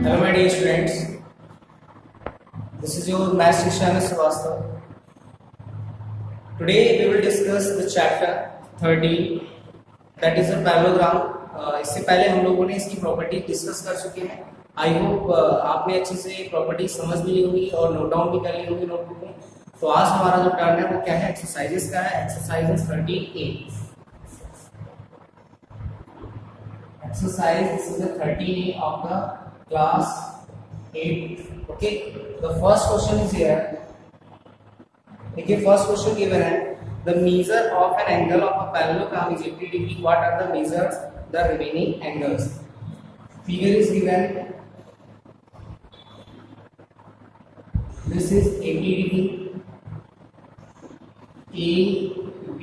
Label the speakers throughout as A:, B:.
A: Hello my dear students, this is your maths teacher Amit Srivastava. Today we will discuss the chapter 13 that is a parallelogram. इससे पहले हम लोगों ने इसकी property discuss कर चुके हैं. आई होप आपने अच्छे से प्रॉपर्टी समझ भी ली होगी और नोट डाउन भी कर ली होगी नोटबुक में. तो आज हमारा जो टर्न है वो क्या है, एक्सरसाइजेस का है. Exercises 13A. Exercise, this is the 13A of the class 8. Okay, the first question is here. देखिए first question given है, the measure of an angle of a parallelogram is 80 degree. What are the measures, the remaining angles? Figure is given. This is 80 degree. A, B,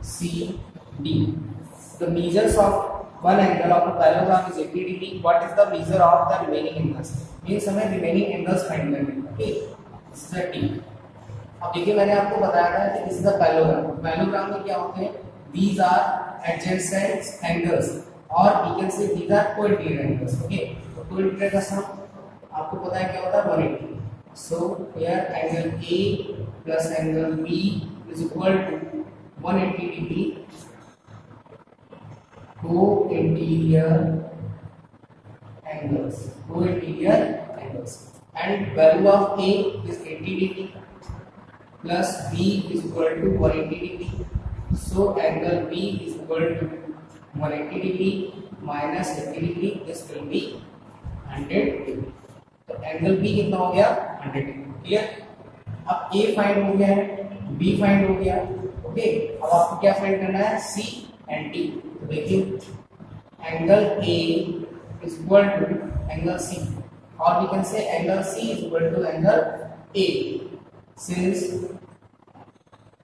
A: C, D. The measures of one angle of a parallelogram is 80 degree. What is the measure of the remaining angles? Means हमें remaining angles find करने हैं. Okay, this is the T. अब देखिए मैंने आपको बताया था कि this is the parallelogram. Parallelogram में क्या होते हैं? These are adjacent angles और we can say these are co-interior angles. Okay, तो co-interior का सम आपको पता है क्या होता है? 180. So here angle A plus angle B is equal to 180 degree. Co-interior angles, and value of A is 80 degree plus B is equal to 180 degree. So angle B is equal to 180 degree minus 80 degree. This will be 100 degree. तो angle B कितना हो गया? 100 degree. Clear? अब A find हो गया है, B find हो गया. ओके, अब आपको क्या फाइंड करना है? C and D. देखिए angle A is equal to angle C, or we can say angle C is equal to angle A, since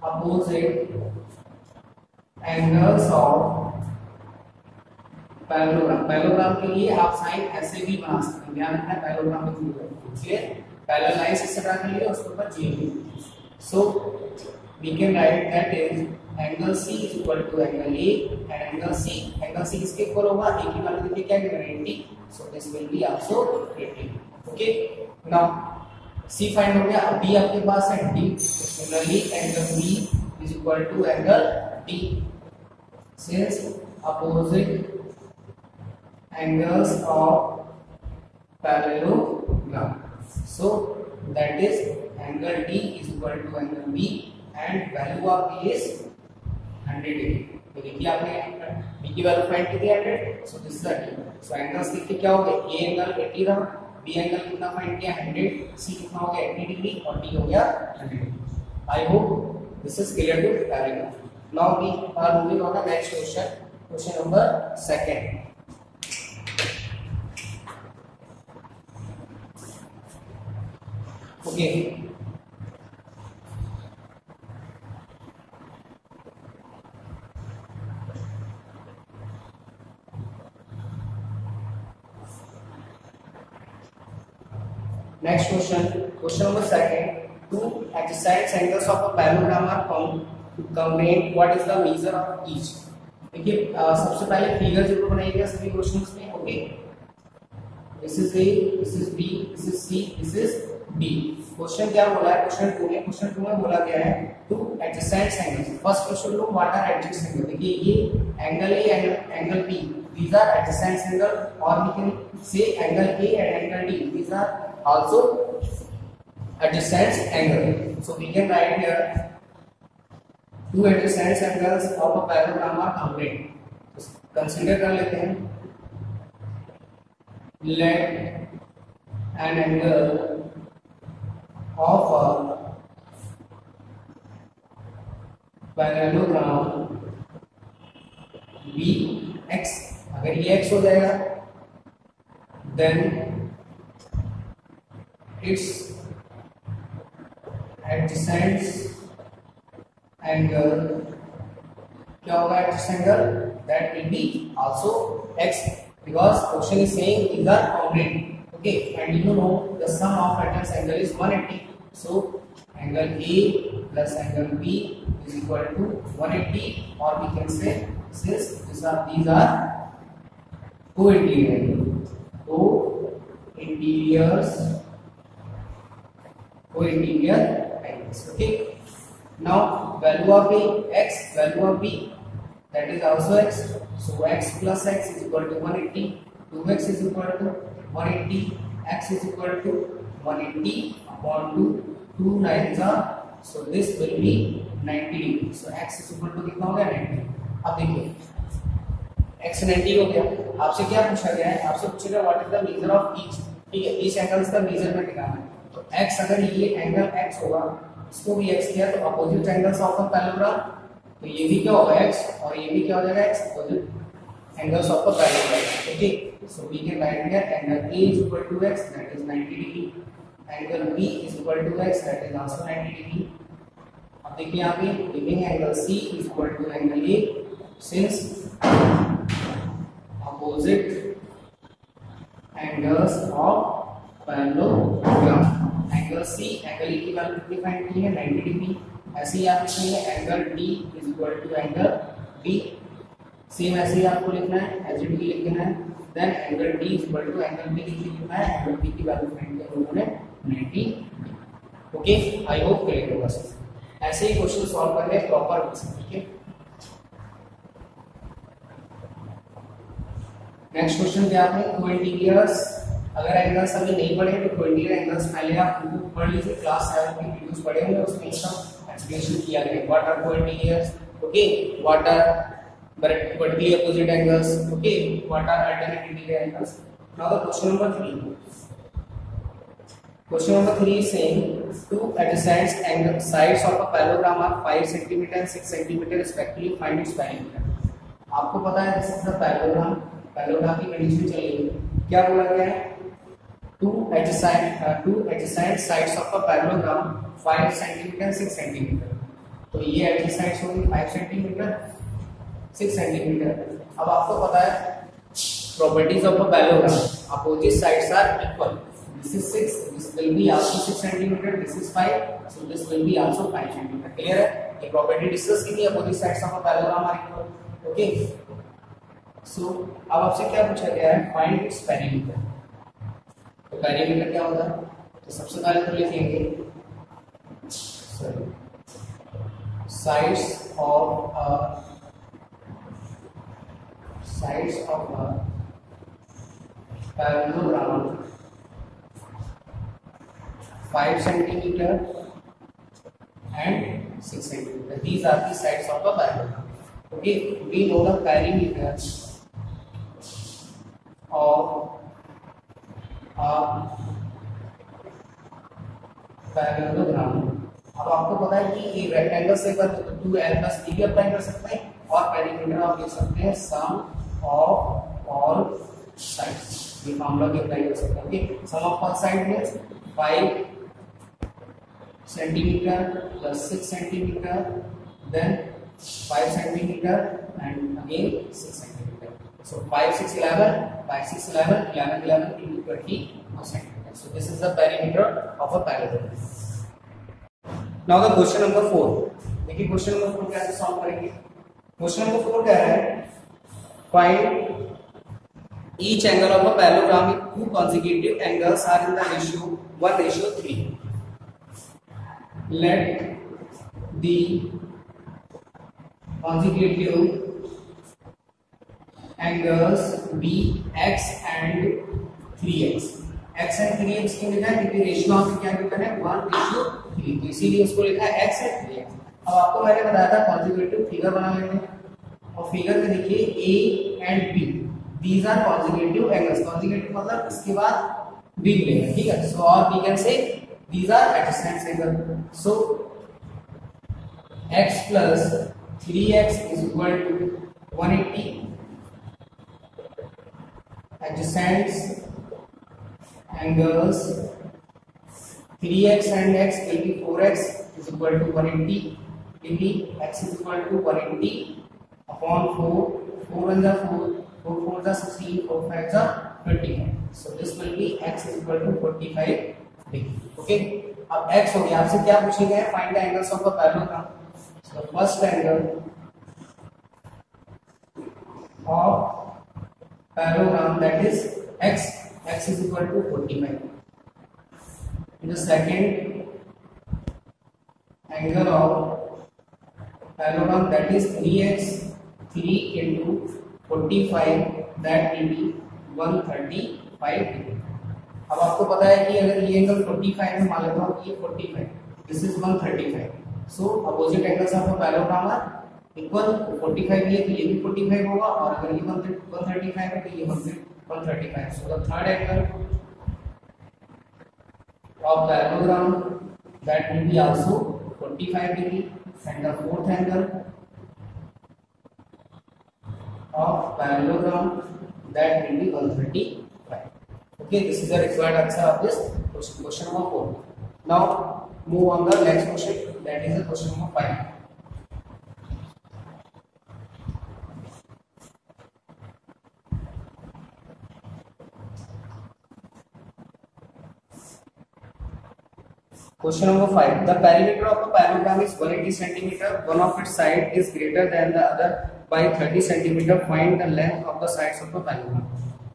A: opposite angles of parallelogram. Parallelogram के लिए आप साइन ऐसे भी बना सकते हैं. ध्यान रखना है पैरेललोग्राम में पैरेलल लाइन से ड्रा कर लिए, उसके ऊपर जी. सो we can write that is angle C is equal to angle A and angle C. Angle C किसके इक्वल होगा? A की वैल्यू देखिए क्या है? 80. So this will be also 80. Okay. Now C find हो गया. अब B आपके पास है D. Similarly angle B is equal to angle D. Since opposite angles of parallelogram. So that is angle D is equal to angle B. And value of B is 100 degree. तो देखिए आपने B की value find की थी 100. सो this is 30. So angles देखिए क्या हो गए? A एंगल 80 रहा, B एंगल कितना फाइंड किया? 100. C कितना हो गया? 80 डिग्री और D हो गया 100 degree. I hope this is clear to parallel. Now we are moving on the next question. Question number 2. Okay, next question number 2. Two adjacent angles of a parallelogram are combined. What is the measure of each? देखिए सबसे पहले figure जरूर बनाइएगा सभी questions में. Okay, this is A, this is B, this is C, this is D. Question क्या बोला है? क्वेश्चन 2 में. क्वेश्चन 2 में बोला गया है two adjacent angles. First question लो, व्हाट आर adjacent angles? देखिए ये angle A angle B, these are adjacent angle, or we can say angle A and angle D, these are also adjacent angle. So we can write here two adjacent angles of a parallelogram are combined. So consider कर लेते हैं. Let an angle of a parallelogram be x. अगर ये x हो जाएगा then its adjacent angle क्या होगा? adjacent angle that will be also x, because question is saying these are congruent. Okay, and you know the sum of adjacent angle is 180. So angle A plus angle B is equal to 180, or we can say since these are co-interior interiors angles. Okay. Now value of A, x, value of B, that is also x. So x plus x is equal to 180. 2x is equal to 180. X is equal to 180 upon 2. 2 9s are, so this will be 90 degree. So x is equal to कितना हो गया 90. अब देखिए x 90 हो गया. आपसे क्या पूछा गया है? आपसे पूछेगा what is the measure of each. ठीक है, ईच एंगल्स का मेजरमेंट निकालना है. तो x अगर ये एंगल x होगा, इसको भी x किया तो opposite angles of a parallelogram, तो ये भी क्या होगा x और ये भी क्या हो जाएगा x, opposite angles of a parallelogram. Okay, so we can write here angle A is equal to x, that is 90 degree. Angle B is equal to x, that is also 90 degree. अब देखिए यहाँ पे giving angle C is equal to angle A, since opposite angles of parallelogram. Angle C, angle E की value कितनी find की है 90 degree. ऐसे ही आप लिखेंगे angle D is equal to angle B. Same ऐसे ही आपको लिखना है, एज इट इज लिखना है. Then angle D is equal to angle B लिखना है. एंगल B की वैल्यू फाइंड किया लोगों ने 90. ओके, आई होप क्लियर होगा सर. ऐसे ही क्वेश्चन सॉल्व करने प्रॉपर वे से. ठीक है, नेक्स्ट क्वेश्चन क्या है? To interiors. अगर एंगल्स अभी नहीं पढ़े तो टू इंटीरियर एंगल्स पहले आप पढ़ लीजिए, क्लास 7 की वीडियोस पढ़े होंगे, उसमें सब एक्सप्लेनेशन किया गया है. What are two interiors, okay, what are vertically opposite angles, okay, what are alternate interior angles. Now the question number 3. Question number 3 is saying two adjacent angle sides of a parallelogram are 5 cm and 6 cm respectively. Find its perimeter. आपको पता है this is the parallelogram. parallelogram की condition चलेगी. क्या बोला गया है? two adjacent sides of a parallelogram 5 cm and 6 cm. तो ये adjacent होंगी 5 cm 6 सेंटीमीटर. अब आपको पता है properties of a parallelogram, opposite sides are equal. This is 6, this will be also 6 centimetre, this is 5, so this will be also 5 centimetre. Clear है? ये property discuss की थी, opposite sides of a parallelogram are equal. Okay, so अब आपसे क्या पूछा गया है? Find its perimeter. तो पेरीमीटर क्या होता है? तो सबसे पहले तो लिखेंगे sides of a parallelogram 5 centimeter and 6 centimeter. These are the sides of a parallelogram. Okay, we know the perimeter of a parallelogram. अब आपको पता है कि ये रेक्टेंगल से अगर 2l plus b भी अप्लाई कर सकते हैं, और पेरीमीटर आप लिख सकते हैं सम ऑफ ऑल साइड्स. ये फार्मूला भी अप्लाई कर सकते हैं. Okay, sum of all side means 5 centimetre plus 6 centimetre, then 5 centimetre and again 6 centimetre. So 5 6 11, 5 6 11, 11 11 20 centimetre. So this is the perimeter of a parallelogram. Now the question number 4. देखिए question number 4 कैसे solve करेंगे. Question number 4 कह रहा है find each angle of a parallelogram if two consecutive angles are in the ratio 1:3. Let the consecutive angles be x and 3x. x and 3x क्यों लिखा है? क्योंकि रेशियो आपको क्या गिवन है 1:3, तो इसीलिए उसको लिखा है x and 3x. अब आपको मैंने बताया था कॉन्जिक्यूटिव फिगर बना लेते हैं, और फिगर में देखिए A and B, these are consecutive angles. Consecutive मतलब इसके बाद B मिलेगा. ठीक है, सो और we can say these are adjacent angle. So x plus 3x is equal to 180. Adjacent angles 3x and x will be 4x is equal to 180 degree. X is equal to 180 upon 4. 4 and the 4, 4 4 the 16, 4 5 the 25. So this will be x is equal to 45 degree. Okay. अब x हो गया. आपसे क्या पूछे गए? Find the angles of a parallelogram. So first angle of parallelogram, that is x x is equal to 45. The second angle of parallelogram, that is 3x, 3 into 45, that will be 135 degree. अब आपको पता है कि अगर ये angle 45 में मान लेता हूँ ये 45, this is 135, so opposite angles of the parallelogram are equal. 45 ये तो ये भी 45 होगा, और अगर ये 135 है तो ये 135, so the third angle of parallelogram, that will be also 45 degree, and the fourth angle of parallelogram, that will be 135. Okay, this is the required answer of this question number 4. Now move on the next question, that is the question number 5. Question number 5. The perimeter of a parallelogram is 180 centimeter. One of its side is greater than the other by 30 centimeter. Find the length of the sides of a parallelogram.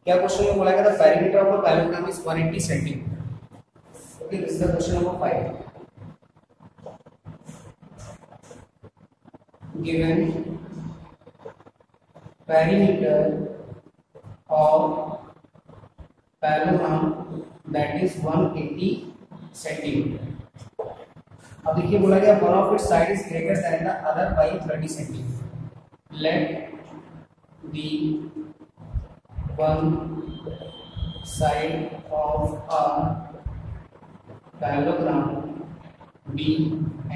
A: क्या question में बोला गया था? Perimeter of a parallelogram is 180 centimeter. Okay, this is the question number 5. Given perimeter of parallelogram, that is 180 centimeter. अब देखिए बोला गया one of its side is greater than the other by 30 centimetre. Let the one side of a parallelogram be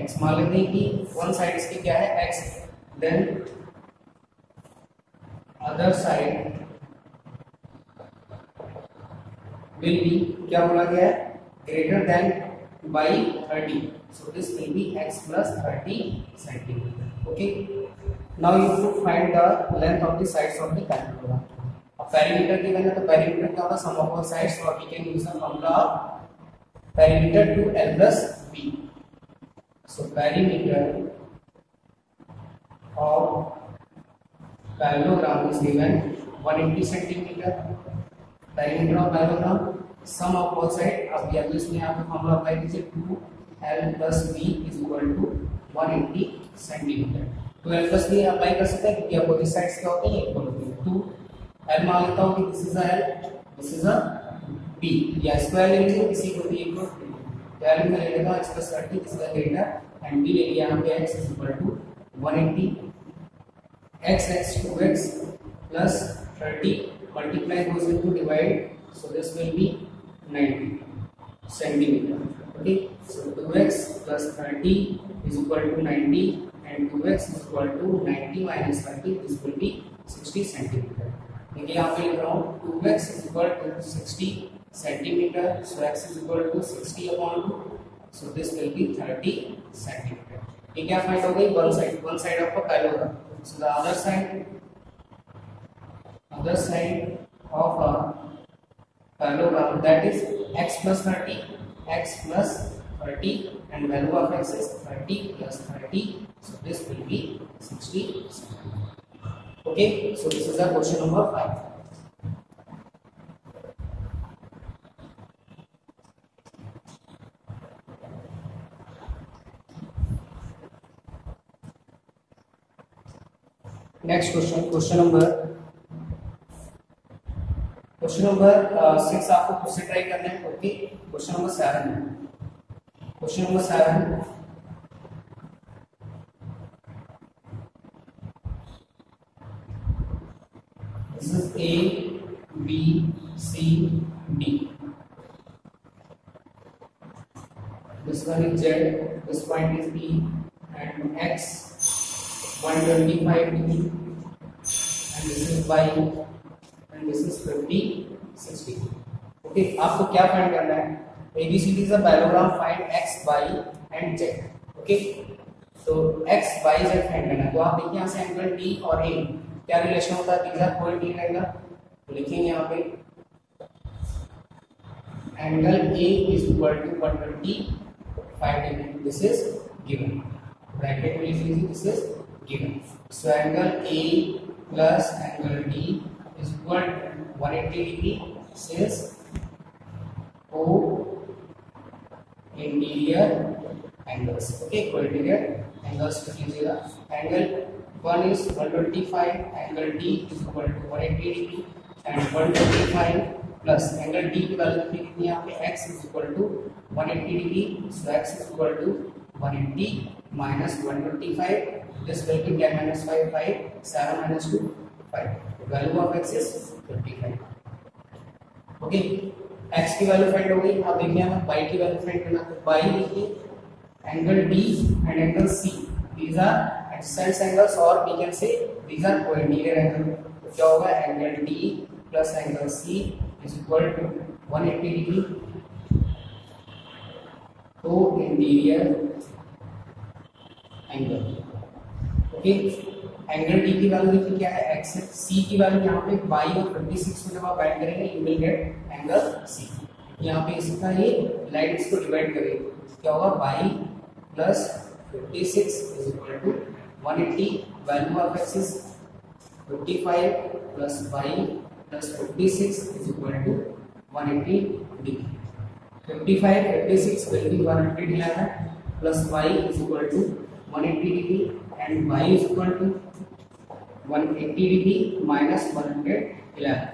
A: X. मान लेते हैं कि one side इसकी क्या है X, then other side will be क्या बोला गया है greater than by 30, so this will be x plus 30 centimeter. Okay, now you should find the length of the sides of the parallelogram. अब perimeter given है तो perimeter क्या होगा? Sum of all sides, or we can use the formula of perimeter to L plus B. So perimeter of parallelogram is given 180 centimeter. Perimeter of parallelogram, sum of all side. अब या तो इसमें आप formula apply कीजिए 2l plus b is equal to 180 centimetre. तो l plus b apply कर सकते हैं क्योंकि अपोजिट साइड्स क्या होते हैं इक्वल होते हैं. 2l मान लेता हूं कि this is a l, this is a b, या स्क्वायर ले लीजिए किसी को भी इक्वल. तो l में ले लेगा x plus 30, this is a greater, and b ले लिया यहां पे x is equal to 180. x 2x plus 30 multiply goes into divide, so this will be 90 centimeter. Okay, so 2x plus 30 is equal to 90, and 2x is equal to 90 minus 30, this will be 60 centimeter. देखिए यहाँ पे लिख रहा हूँ 2x is equal to 60 centimeter, so x is equal to 60 upon 2, so this will be 30 centimeter. ये क्या find हो गई? one side of a parallelogram. So the other side of a parallelogram, that is x plus 30, and value of x is 30 plus 30, so this will be 60. Okay, so this is the question number 5. Next question number 6 आपको खुद से try करना है. Okay, question number 7. This is A, B, C, D. This one is Z, this point is E, and X 125 degree, and this is Y, and this is 50, 60. Okay, आपको क्या find करना है? ABCD is a parallelogram, find x, y and z. Okay, तो x, y, z find करना है. तो आप देखिए यहाँ से एंगल D और A क्या रिलेशन होता है? These are coefficient angle. लिखेंगे यहाँ पे angle A is equal to 125 degree. This is given. Bracket में लिख लीजिए, this is given. So angle A plus angle D is equal to 180 degree, since interior angles. Okay, interior angles लिख लीजिएगा। Angle 1 is 125, angle D is equal to 180 degree and 125 plus angle D की value कितनी है यहाँ पे, x is equal to 180 degree, so x is equal to 180 minus 125, this will be 10 minus 5 5, 7 minus 2 5, value of x is 55। Okay, x की value find हो गई। अब देखिए हमें y की वैल्यू फाइंड करना है। y देखिए angle D and angle C, these are adjacent angles or we can say these are co-interior angles। तो क्या होगा, angle D plus angle C is equal to 180 degree, तो interior angle. Okay, angle D की value देखिए क्या है, x है, C की वैल्यू यहाँ पे y और 56 को जब आप ऐड करेंगे you will get angle C। यहाँ पे इसका ये लाइन इसको डिवाइड करेंगे, क्या होगा, y plus 56 is equal to 180, value of x is 55 plus y plus 56 is equal to 180 degree. 55 56 will be 111 plus y is equal to 180 degree and y is equal to 180 degree minus 111,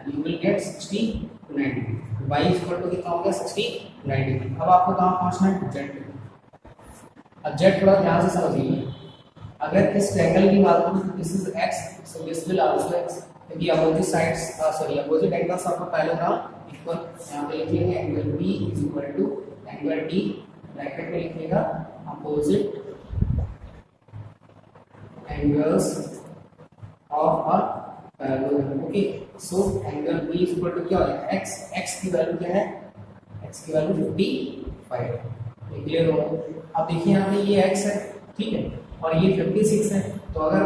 A: you will get 69 degree। y is equal to कितना हो गया, 69 degree. अब आपको कहाँ पहुँचना है, z। अब z थोड़ा ध्यान से समझिए, अगर इस ट्रायंगल की बात करूँ तो this is x, so this will also x, क्योंकि opposite sides opposite angles of a parallelogram equal. यहाँ पे लिखेंगे angle B is equal to angle D, bracket में लिखिएगा opposite angles of a parallelogram. Okay, so angle B is equal to क्या हो जाएगा, x की वैल्यू क्या है, x की वैल्यू 55। क्लियर हो। अब देखिए यहाँ पे ये x है, ठीक है, और ये 56 है। तो अगर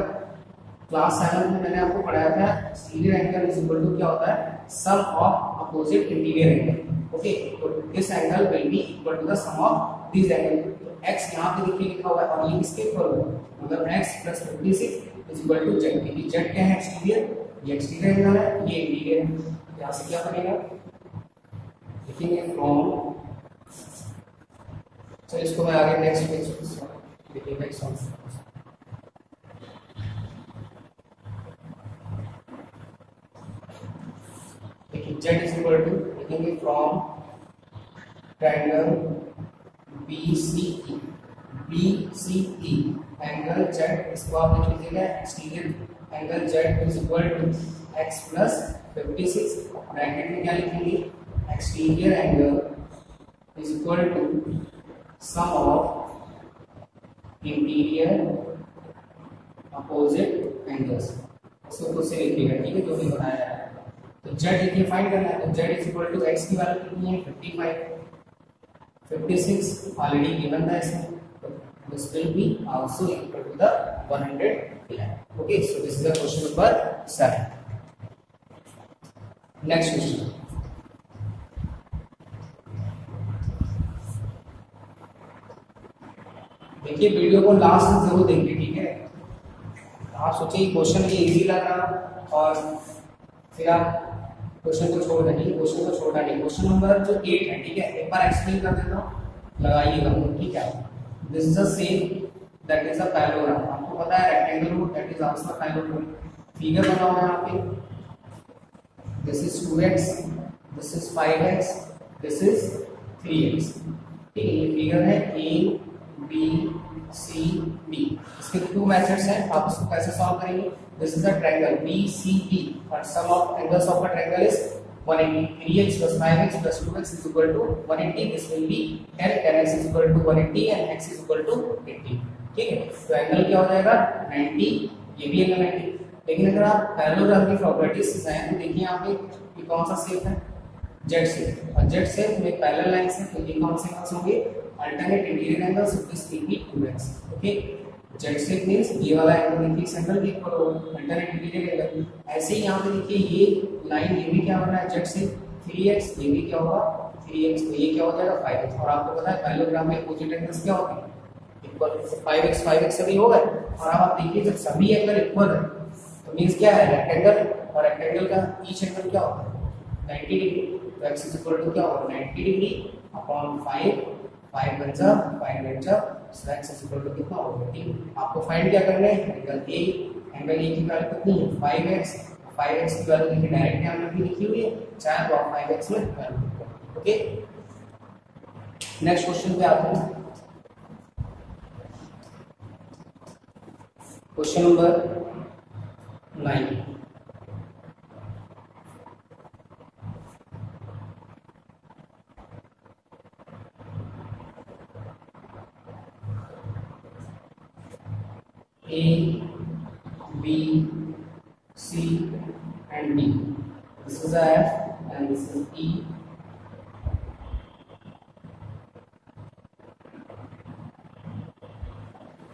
A: क्लास 7 में मैंने आपको पढ़ाया था exterior angle is equal to क्या होता है, sum of opposite interior angle. Okay, तो this angle will be equal to the sum of this angle. तो x यहाँ पे देखिए लिखा हुआ है और ये किसके इक्वल होगा, मतलब x plus 56 is equal to z, क्योंकि z क्या है, एक्सटीरियर, ये एक्सटीरियर एंगल है, ये इंटीरियर है। यहाँ से क्या बनेगा, लिखेंगे फ्रॉम, चलो इसको मैं आगे नेक्स्ट पेज लिखिएगा इस option. Z is equal to लिखेंगे from triangle BCE angle Z, इसको आप लिख लीजिएगा exterior angle Z is equal to x plus 56, bracket में क्या लिखेंगे, exterior angle is equal to sum of interior opposite angles. इसको खुद से लिखिएगा, ठीक है, जो भी बताया है। तो z देखिए फाइंड करना है, तो z is equal to x की वैल्यू कितनी है, 55, 56 ऑलरेडी गिवन था इसमें, तो this will be also equal to the 111। Okay, so this is the question number 7। Next question, देखिए वीडियो को लास्ट तक जरूर देखिए, ठीक है। आप सोचिए क्वेश्चन ये इजी लग रहा और फिर आप क्वेश्चन को छोड़ देंगे, क्वेश्चन को छोड़ना नहीं। क्वेश्चन नंबर जो 8 है, ठीक है, एक बार एक्सप्लेन कर देता हूँ, लगाइएगा, ठीक है। This is the same that is a parallelogram, आपको पता है rectangle root that is also a parallelogram. Figure बना हुआ है यहाँ पे, this is 2x, this is 5x, this is 3x, ठीक है। ये फिगर है A B C D, इसके 2 मेथड्स हैं, आप इसको कैसे सॉल्व करेंगे। This is a triangle BCD और sum of angles of a triangle is 180. 3x plus 5x plus 2x is equal to 180. This will be 10. 10x is equal to 180 and x is equal to 80. ठीक है, तो angle क्या हो जाएगा 90, ये भी angle 90। लेकिन अगर आप पैरेललोग्राम की प्रॉपर्टीज से जाएं तो देखिए यहाँ पे ये कौन सा शेप है, जेड शेप, और जेड शेप में पैरेलल लाइंस है, तो ये कौन से एंगल्स होंगे, alternate interior angles, this will B 2x। Okay, Z shape means ये वाला एंगल देखिए इस एंगल के इक्वल होगा, अल्टरनेट इंटीरियर एंगल। ऐसे ही यहाँ पे देखिए ये लाइन, ये भी क्या बना है, जेड शेप, 3x, ये भी क्या होगा 3x, तो ये क्या हो जाएगा 5x। और आपको पता है पैरेललोग्राम में अपोजिट एंगल्स क्या होते हैं, इक्वल। 5x सभी हो गए। और अब आप देखिए जब सभी एंगल इक्वल है तो मींस क्या है, रेक्टेंगल, और रेक्टेंगल का ईच एंगल क्या होता है 90 डिग्री, तो x इज इक्वल टू क्या होगा 90 डिग्री अपॉन 5, 5 वन जा 5 8 जा, सो x इज इक्वल टू कितना होगा 3। आपको फाइंड क्या करना है, एंगल ए की वैल्यू कितनी है 5x, 5x की वैल्यू देखिए डायरेक्ट यहाँ पे लिखी हुई है, चाहे तो आप 5x में वैल्यू करो। ओके, नेक्स्ट क्वेश्चन पे आते हैं। Question number 9। A, B, C and D. This is F and this is E.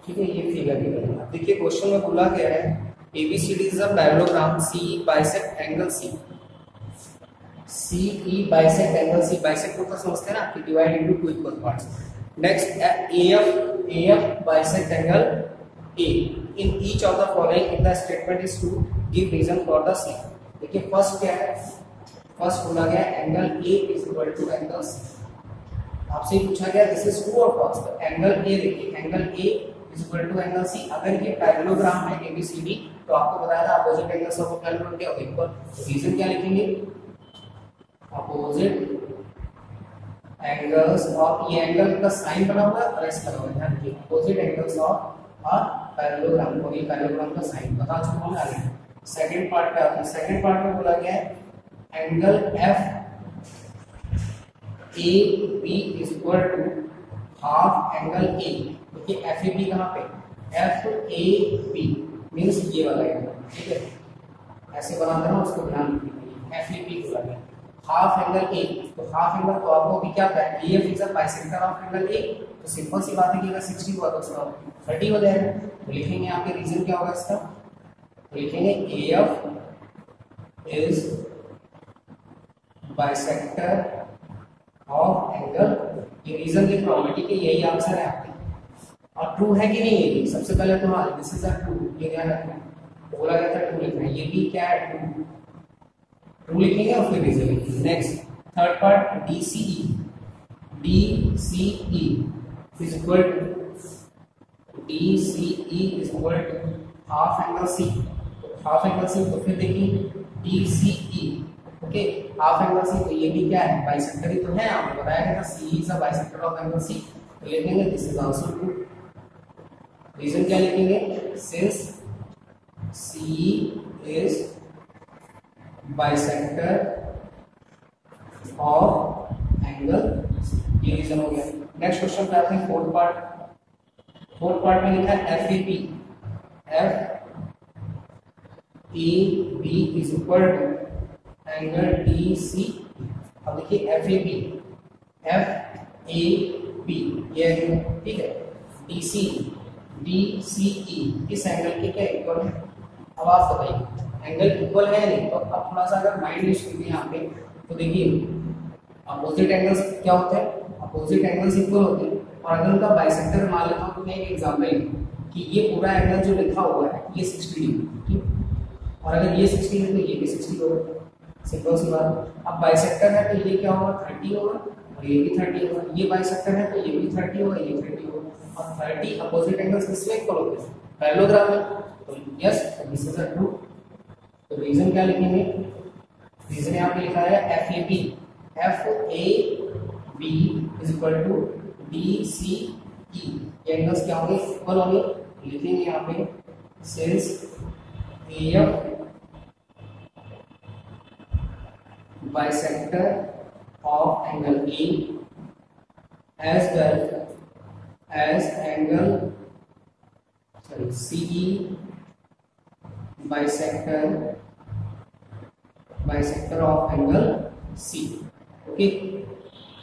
A: ठीक है, ये फिगर भी बनेगा। देखिए क्वेश्चन में बोला गया है ABCD is a parallelogram, CE bisect angle C, CE bisect angle C। Bisect को तो समझते हैं ना कि divide into two equal parts. Next AF bisect angle A in each of the following if the statement is true give reason for the same। देखिए first क्या है, first बोला गया angle A is equal to angle C। आपसे पूछा गया this is true और false. तो एंगल A देखिए, angle A is equal to angle C। अगर ये पैरेललोग्राम है ABCD तो आपको बताया था अपोजिट एंगल्स ऑफ पैरेललोग्राम क्या होते हैं इक्वल। तो रीजन क्या लिखेंगे, अपोजिट एंगल्स ऑफ, ये एंगल का साइन बना हुआ है और ऐसे लगा हुआ है, ध्यान रखिए अपोजिट एंगल्स ऑफ पैरेललोग्राम को, ये पैरेललोग्राम का साइन बता चुका हूं आगे। सेकंड पार्ट पे आते हैं। सेकंड पार्ट में बोला गया है angle F A B is equal to half angle A. देखिए एफ ए बी कहां पे, एफ ए बी मींस ये वाला एंगल, ठीक है ऐसे बनाते हैं उसको ध्यान रखिए, एफ ए बी बोला गया हाफ एंगल ए। तो हाफ एंगल तो आपको भी क्या पता है, F is a bisector of angle A. तो सिंपल सी बात है कि अगर 60 हुआ तो उसका 30 हो जाएगा। तो लिखेंगे यहाँ पे रीजन क्या होगा इसका, तो लिखेंगे AF is bisector of angle, ये रीजन लिख रहा हूं, ठीक है यही आंसर है आपका। और ट्रू है कि नहीं ये, सबसे पहले तो हाँ दिस इज अ ट्रू, ये ध्यान रखना बोला गया था ट्रू लिखना है, ये भी क्या है ट्रू, ट्रू लिखेंगे और फिर रीजन लिखेंगे। Next third part DCE, DCE is equal to DCE is equal to half angle C, half angle C। तो फिर देखिए DCE, okay half angle C, तो ये भी क्या है बाइसेक्टर ही तो है, आपको बताया गया था CE is a bisector of angle C। तो लिखेंगे this is also true. Reason क्या लिखेंगे, since CE is bisector of angle, ये रीजन हो गया। नेक्स्ट क्वेश्चन पे आते हैं फोर्थ पार्ट। फोर्थ पार्ट में लिखा है F A B is equal to angle D C. अब देखिए एफ ए बी ये एंगल, ठीक है डी सी ई इस एंगल के क्या इक्वल है। अब आप बताइए एंगल इक्वल है नहीं, तो अब थोड़ा सा अगर माइंड यूज कीजिए यहाँ पे, तो देखिए अपोजिट एंगल्स क्या होते हैं, अपोजिट एंगल्स इक्वल होते हैं। और अगर उनका बाइसेक्टर मान लेता हूं तो मैं एक एग्जांपल कि ये पूरा एंगल जो लिखा हुआ है ये 60 डिग्री, ठीक, और अगर ये 60 है तो ये भी 60 होगा, सिंपल सी बात। अब बाइसेक्टर है तो ये क्या होगा 30 होगा और ये भी 30 होगा, ये बाइसेक्टर है तो ये भी 30 होगा, ये 30 होगा। और 30 अपोजिट एंगल्स किसमें इक्वल होते हैं, पैरेललोग्राम में। तो yes this is a true. तो रीजन क्या लिखेंगे, रीजन यहाँ पे लिखा है F A B is equal to DCE, ये एंगल्स क्या होंगे इक्वल होंगे। लिखेंगे यहाँ पे since AF bisector of angle A as well as angle CE bisector of angle C। Okay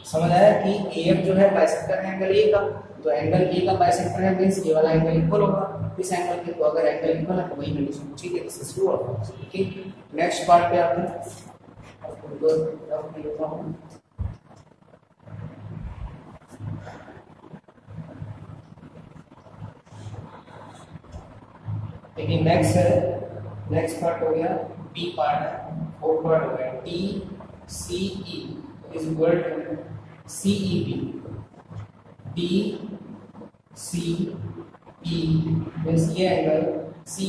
A: समझ आया कि AF जो है बाइसेक्टर है एंगल A का, तो एंगल A का बाइसेक्टर है मींस ये वाला एंगल इक्वल होगा इस एंगल के। तो अगर एंगल इक्वल है तो वही कंडीशन पूछी है, दिस इज ट्रू और फॉल्स। ओके नेक्स्ट पार्ट पे आते हैं। देखिए नेक्स्ट पार्ट हो गया बी पार्ट है, फोर्थ पार्ट हो गया DCE is equal to CEB। D C E means ये एंगल सी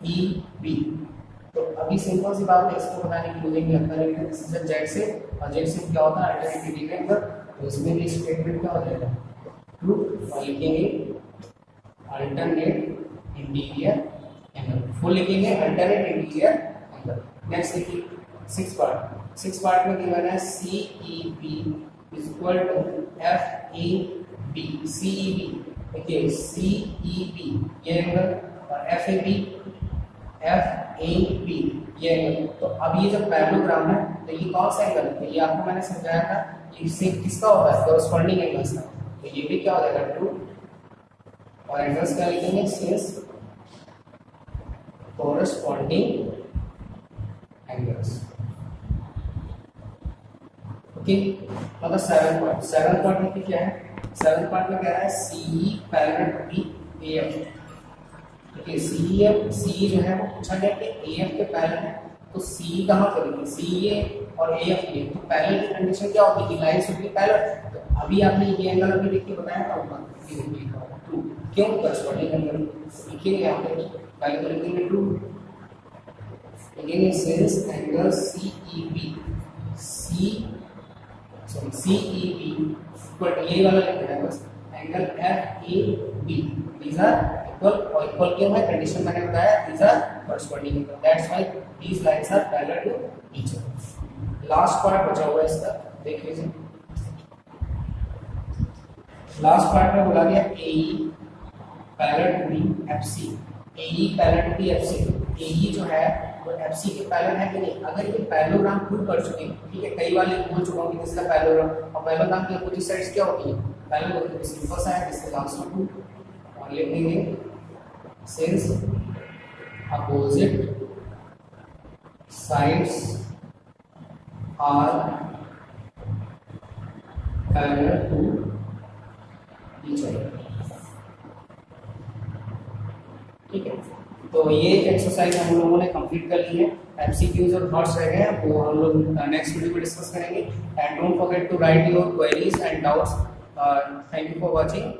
A: ई बी। तो अभी सिंपल सी बात है, इसको बनाने की मुझे लगता है कि दिस इज जेड से, और जेड से क्या होता है अल्टरनेट इंटीरियर एंगल, तो इसमें भी स्टेटमेंट क्या हो जाएगा ट्रू, और लिखेंगे अल्टरनेट इंटीरियर एंगल, फुल लिखेंगे अल्टरनेट इंटीरियर एंगल। नेक्स्ट देखिए सिक्स पार्ट में गिवन है C E B is equal to F E B. C E B देखिए सी ई बी ये एंगल और एफ ए बी ये एंगल। तो अब ये जो पैरेललोग्राम है तो ये कौन सा एंगल है, ये आपको मैंने समझाया था, इससे किसका होता है कोरस्पॉन्डिंग एंगल्स का, तो ये भी क्या हो जाएगा ट्रू, और एंगल्स क्या लिखेंगे सिंस कोरस्पॉन्डिंग एंगल्स। ओके, मतलब सेवन पार्ट में क्या है, सेवन पार्ट में कह रहा है C parallel to B F. देखिए सी जो है वो पूछा गया कि ए एफ के पैरेलल है, तो सी कहाँ पर लिखे, सी ए और ए एफ ये, तो पैरेलल की कंडीशन क्या होगी कि लाइन शुड बी पैरेलल। तो अभी आपने ये एंगल अभी देखिए बताया था ऊपर, ये लिखा हुआ ट्रू, क्यों कोरस्पॉन्डिंग एंगल लिखेंगे यहाँ पे, पहले तो लिखेंगे ट्रू, लिखेंगे since angle C E B equal to ये वाला लिखना है बस, angle F A B these are equal, और इक्वल क्यों है कंडीशन मैंने बताया, these are corresponding angle, that's why these lines are parallel to each other. Last part बचा हुआ है इसका, देख लीजिए। लास्ट पार्ट में बोला गया AE parallel to B FC, AE parallel to B FC। AE जो है वो FC के पैरेलल है कि नहीं, अगर ये पैरेललोग्राम प्रूव कर चुके हैं, ठीक है, कई बार ये बोल चुका हूं कि इसका पैरेललोग्राम, और पैरेललोग्राम की अपोजिट साइड्स क्या होती है, पैरेलल सिंपल सा है, दिस इज आल्सो ट्रू, और लिख देंगे since opposite sides are parallel to each other. ठीक है, तो ये एक्सरसाइज हम लोगों ने कंप्लीट कर ली है। एमसीक्यूज और थॉट्स रह गए हैं, वो हम लोग नेक्स्ट वीडियो में डिस्कस करेंगे। And don't forget to write your queries and doubts. Thank you for watching.